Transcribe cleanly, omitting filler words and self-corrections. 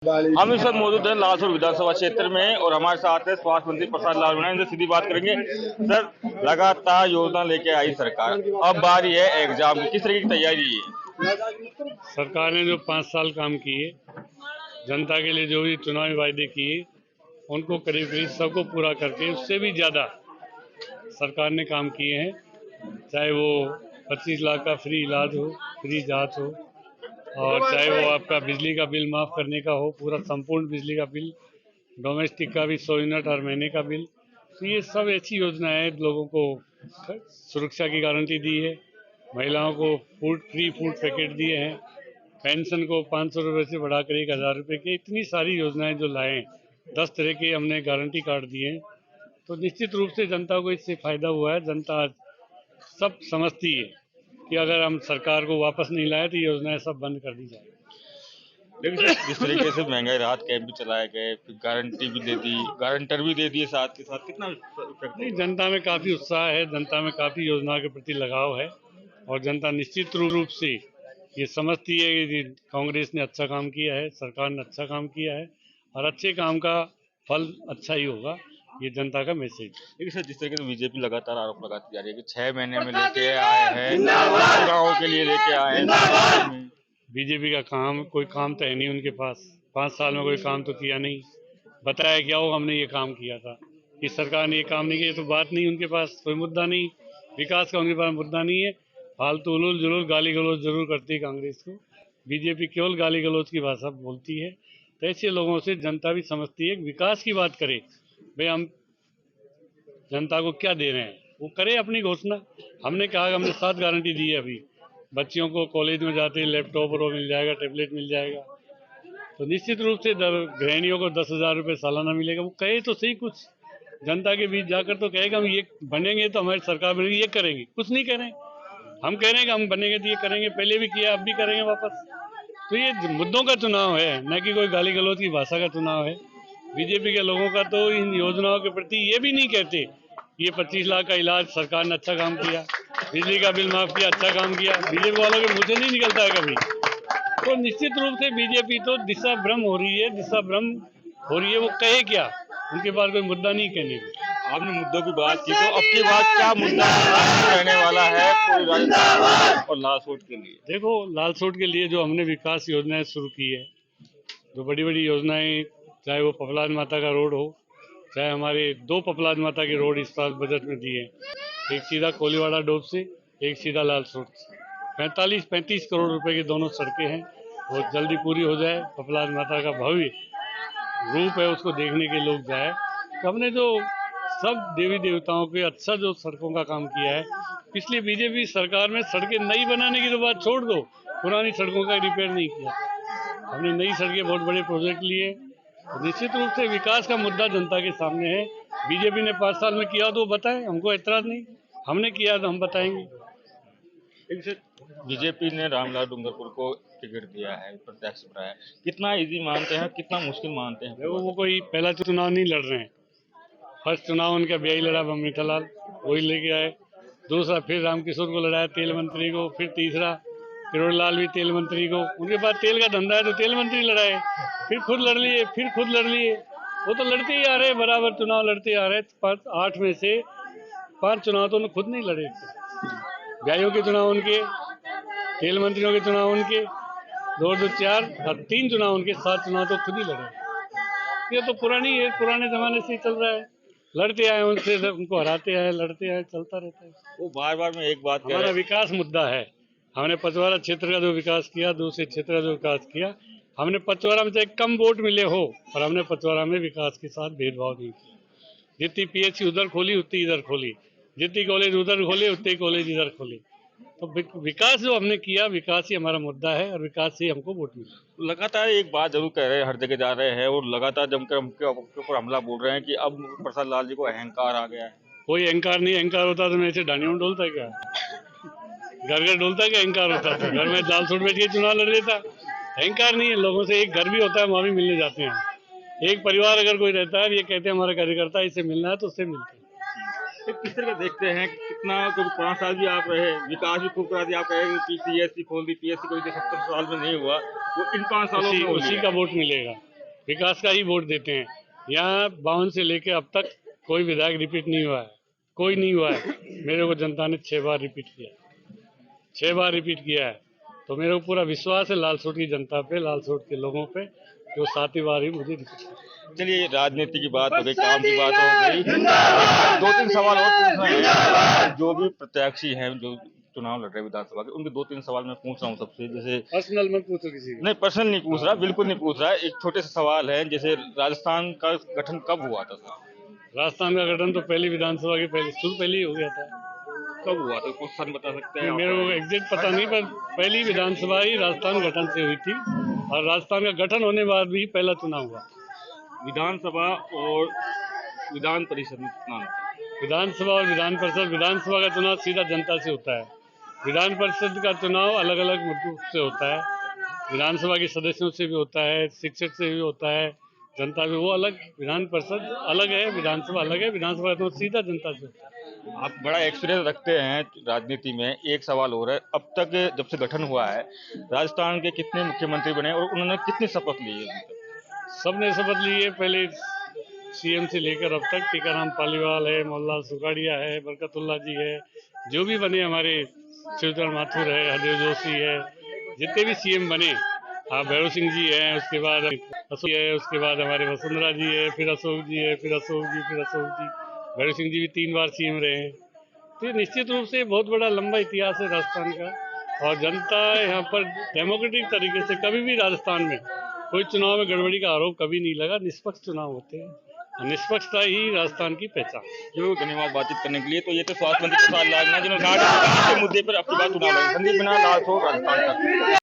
हम इस वक्त मौजूद हैं लालसोट विधानसभा क्षेत्र में और हमारे साथ है स्वास्थ्य मंत्री प्रसाद लाल मीणा। इनसे सीधी बात करेंगे। सर, लगातार योजना लेके आई सरकार, अब बारी है एग्जाम की, किस तरह की तैयारी है? सरकार ने जो 5 साल काम किए, जनता के लिए जो भी चुनावी वायदे किए, उनको करीब करीब सबको पूरा करके उससे भी ज़्यादा सरकार ने काम किए हैं। चाहे वो 25 लाख का फ्री इलाज हो, फ्री जांच हो, और चाहे वो आपका बिजली का बिल माफ़ करने का हो, पूरा संपूर्ण बिजली का बिल, डोमेस्टिक का भी 100 यूनिट हर महीने का बिल। तो ये सब ऐसी योजनाएं हैं, लोगों को सुरक्षा की गारंटी दी है, महिलाओं को फ्री फूड पैकेट दिए हैं, पेंशन को 500 रुपये से बढ़ाकर 1000 रुपये की, इतनी सारी योजनाएं जो लाए हैं, 10 तरह के हमने गारंटी कार्ड दिए हैं। तो निश्चित रूप से जनता को इससे फायदा हुआ है। जनता आज सब समझती है कि अगर हम सरकार को वापस नहीं लाए तो योजनाएं सब बंद कर दी जाए। लेकिन जिस तरीके से महंगाई राहत कैंप भी चलाए गए, फिर गारंटी भी दे दी, गारंटर भी दे दिए साथ के साथ, कितना नहीं, जनता में काफ़ी उत्साह है, जनता में काफ़ी योजना के प्रति लगाव है, और जनता निश्चित रूप से ये समझती है कि कांग्रेस ने अच्छा काम किया है, सरकार ने अच्छा काम किया है, और अच्छे काम का फल अच्छा ही होगा। ये जनता का मैसेज। लेकिन सर, जिस तरीके से बीजेपी लगातार आरोप लगाती जा रही है कि 6 महीने में लेके आए हैं, चुनावों के लिए लेके आए हैं। बीजेपी का काम, कोई काम तो है नहीं उनके पास। 5 साल में कोई काम तो किया नहीं। बताया क्या हो, हमने ये काम किया था, इस सरकार ने ये काम नहीं किया, तो बात नहीं, उनके पास कोई मुद्दा नहीं, विकास का उनके पास मुद्दा नहीं है। फालतू उलूल जुलूल गाली गलौज जरूर करती है कांग्रेस को, बीजेपी केवल गाली गलौज की भाषा बोलती है। तो ऐसे लोगों से जनता भी समझती है, विकास की बात करे, भाई हम जनता को क्या दे रहे हैं, वो करे अपनी घोषणा। हमने कहा, हमने 7 गारंटी दी है अभी। बच्चियों को कॉलेज में जाते लैपटॉप और वो मिल जाएगा, टैबलेट मिल जाएगा। तो निश्चित रूप से गृहिणियों को 10,000 रुपये सालाना मिलेगा। वो कहे तो सही, कुछ जनता के बीच जाकर तो कहेगा हम ये बनेंगे तो हमारी सरकार बनेगी, ये करेंगे। कुछ नहीं करें, हम कह रहे हैं कि हम बनेंगे तो ये करेंगे, पहले भी किया, अब भी करेंगे वापस। तो ये मुद्दों का चुनाव है, न कि कोई गाली गलौज की भाषा का चुनाव है। बीजेपी के लोगों का तो इन योजनाओं के प्रति ये भी नहीं कहते, ये 25 लाख का इलाज सरकार ने अच्छा काम किया, बिजली का बिल माफ किया, अच्छा काम किया। बीजेपी वालों के मुँह से नहीं निकलता है कभी। तो निश्चित रूप से बीजेपी तो दिशा भ्रम हो रही है, वो कहे क्या, उनके पास कोई मुद्दा नहीं कहने को। आपने मुद्दों की बात की, तो अब की बात क्या मुद्दा रहने वाला है पूरी राजस्थान और लालसोट के लिए? देखो, लालसोट के लिए जो हमने विकास योजनाएं शुरू की है, जो बड़ी बड़ी योजनाएं, चाहे वो पपलाद माता का रोड हो, चाहे हमारे 2 पपलाद माता के रोड इस साल बजट में दिए, एक सीधा कोलीवाड़ा डोब से, एक सीधा लालसोट से। 35 करोड़ रुपए की दोनों सड़कें हैं, वो जल्दी पूरी हो जाए। पपलाद माता का भव्य रूप है, उसको देखने के लोग जाए। तो हमने जो सब देवी देवताओं के अच्छा जो सड़कों का काम किया है, पिछली बीजेपी सरकार में सड़कें नई बनाने की तो बात छोड़ दो, पुरानी सड़कों का रिपेयर नहीं किया। हमने नई सड़कें, बहुत बड़े प्रोजेक्ट लिए। निश्चित रूप से विकास का मुद्दा जनता के सामने है। बीजेपी ने 5 साल में किया तो बताएं, हमको एतराज नहीं, हमने किया तो हम बताएंगे। बीजेपी ने रामलाल डूंगरपुर को टिकट दिया है, प्रत्यक्ष बनाया, कितना इजी मानते हैं, कितना मुश्किल मानते हैं? देखो, वो कोई पहला चुनाव नहीं लड़ रहे हैं। फर्स्ट चुनाव उनका ब्याही लड़ा, मीठालाल, वही लेके आए। दूसरा फिर रामकिशोर को लड़ाया, तेल मंत्री को। फिर तीसरा किरोड़लाल भी तेल मंत्री को। उनके बाद तेल का धंधा है तो तेल मंत्री लड़ाए, फिर खुद लड़ लिए, फिर खुद लड़ लिए। वो तो लड़ते ही आ रहे, बराबर चुनाव लड़ते आ रहे। 8 में से 5 चुनाव तो उन्होंने खुद नहीं लड़े थे। ब्याहियों के चुनाव उनके, तेल मंत्रियों के चुनाव उनके, 2, 4 और 3 चुनाव उनके, 7 चुनाव तो खुद ही लड़े। ये तो पुरानी है, पुराने जमाने से ही चल रहा है। लड़ते आए उनसे, उनको हराते आए, लड़ते आए, चलता रहता है। वो बार बार में एक बात, हमारा विकास मुद्दा है। हमने पचवाड़ा क्षेत्र का जो विकास किया, दूसरे क्षेत्र का जो विकास किया, हमने पचवाड़ा में चाहे कम वोट मिले हो, और हमने पचवाड़ा में विकास के साथ भेदभाव नहीं किया। जितनी पीएचसी उधर खोली उतनी इधर खोली, जितनी कॉलेज उधर खोले उतने कॉलेज इधर खोले। तो विकास जो हमने किया, विकास ही हमारा मुद्दा है, और विकास से हमको वोट मिला। लगातार एक बात जरूर कह रहे हैं, हर जगह जा रहे हैं और लगातार जमकर हमके ऊपर हमला बोल रहे हैं कि अब प्रसाद लाल जी को अहंकार आ गया है। कोई अहंकार नहीं, अहंकार होता तो मैं ऐसे डांडियों में डोलता है क्या? घर घर डोलता है क्या? अहंकार होता था घर में लालसोट में चुनाव लड़ लेता। अहंकार नहीं है, लोगों से एक घर भी होता है, वहाँ भी मिलने जाते हैं। एक परिवार अगर कोई रहता है, ये कहते हैं हमारा कार्यकर्ता, इससे मिलना है तो उससे मिलते हैं। किस तरह देखते हैं, कितना तो 5 साल भी आप रहे, विकास भी खूब करा दिया, आप कहेंगे कि पीएससी खोल दी, पीएससी कोई 70 साल में नहीं हुआ, वो इन 5 सालों में उसी का वोट मिलेगा। विकास का ही वोट देते हैं। यहाँ 52 से लेकर अब तक कोई विधायक रिपीट नहीं हुआ है, कोई नहीं हुआ है। मेरे को जनता ने 6 बार रिपीट किया, 6 बार रिपीट किया है। तो मेरे को पूरा विश्वास है लालसोट की जनता पे, लालसोट के लोगों पे, जो 7वीं बार ही मुझे रिपीट किया। चलिए, राजनीति की बात हो गई, काम की बात हो गई, 2-3 सवाल और पूछ रहे हैं। जो भी प्रत्याशी हैं जो चुनाव लड़ रहे हैं विधानसभा के, उनके 2-3 सवाल मैं पूछ रहा हूँ सबसे। जैसे पर्सनल मत पूछो किसी को। नहीं, पर्सनल नहीं पूछ रहा, बिल्कुल नहीं पूछ रहा, एक छोटे से सवाल है। जैसे राजस्थान का गठन कब हुआ था सर? राजस्थान का गठन तो पहली विधानसभा के पहले ही हो गया था। कब हुआ था, कुछ सन बता सकते हैं? मेरे को एग्जैक्ट पता नहीं, पर पहली विधानसभा ही राजस्थान गठन से हुई थी, और राजस्थान का गठन होने बाद भी पहला चुनाव हुआ। विधानसभा और विधान परिषद में कितना अंतर है? विधानसभा और विधान परिषद, विधानसभा का चुनाव सीधा जनता से होता है, विधान परिषद का चुनाव अलग अलग मुद्दों से होता है। विधानसभा के सदस्यों से भी होता है, शिक्षक से भी होता है, जनता भी, वो अलग। विधान परिषद अलग है, विधानसभा अलग है। विधानसभा का चुनाव सीधा जनता से होता है। आप बड़ा एक्सपीरियंस रखते हैं राजनीति में। एक सवाल हो रहा है, अब तक जब से गठन हुआ है राजस्थान के कितने मुख्यमंत्री बने और उन्होंने कितनी शपथ ली है? सबने शपथ ली है, पहले सीएम से लेकर अब तक। टीकाराम पालीवाल है, मोहनलाल सुखाड़िया है, बरकतुल्ला जी है, जो भी बने हमारे, शिवचरण माथुर है, हरदेव जोशी है, जितने भी सीएम बने, हाँ, भैरव सिंह जी है, उसके बाद अशोक है, उसके बाद हमारे वसुंधरा जी है, फिर अशोक जी है, फिर अशोक जी, फिर अशोक जी, भैरव सिंह जी भी 3 बार सीएम रहे हैं। तो ये निश्चित रूप से बहुत बड़ा लंबा इतिहास है राजस्थान का, और जनता यहाँ पर डेमोक्रेटिक तरीके से, कभी भी राजस्थान में कोई चुनाव में गड़बड़ी का आरोप कभी नहीं लगा। निष्पक्ष चुनाव होते हैं, निष्पक्षता ही राजस्थान की पहचान। जो धन्यवाद बातचीत करने के लिए। तो ये तो स्वास्थ्य मंत्री प्रसाद लाल ने जिन्होंने कहा कि के मुद्दे पर अपनी बात सुना। संदीप बिना, लालसोट, राजस्थान तक।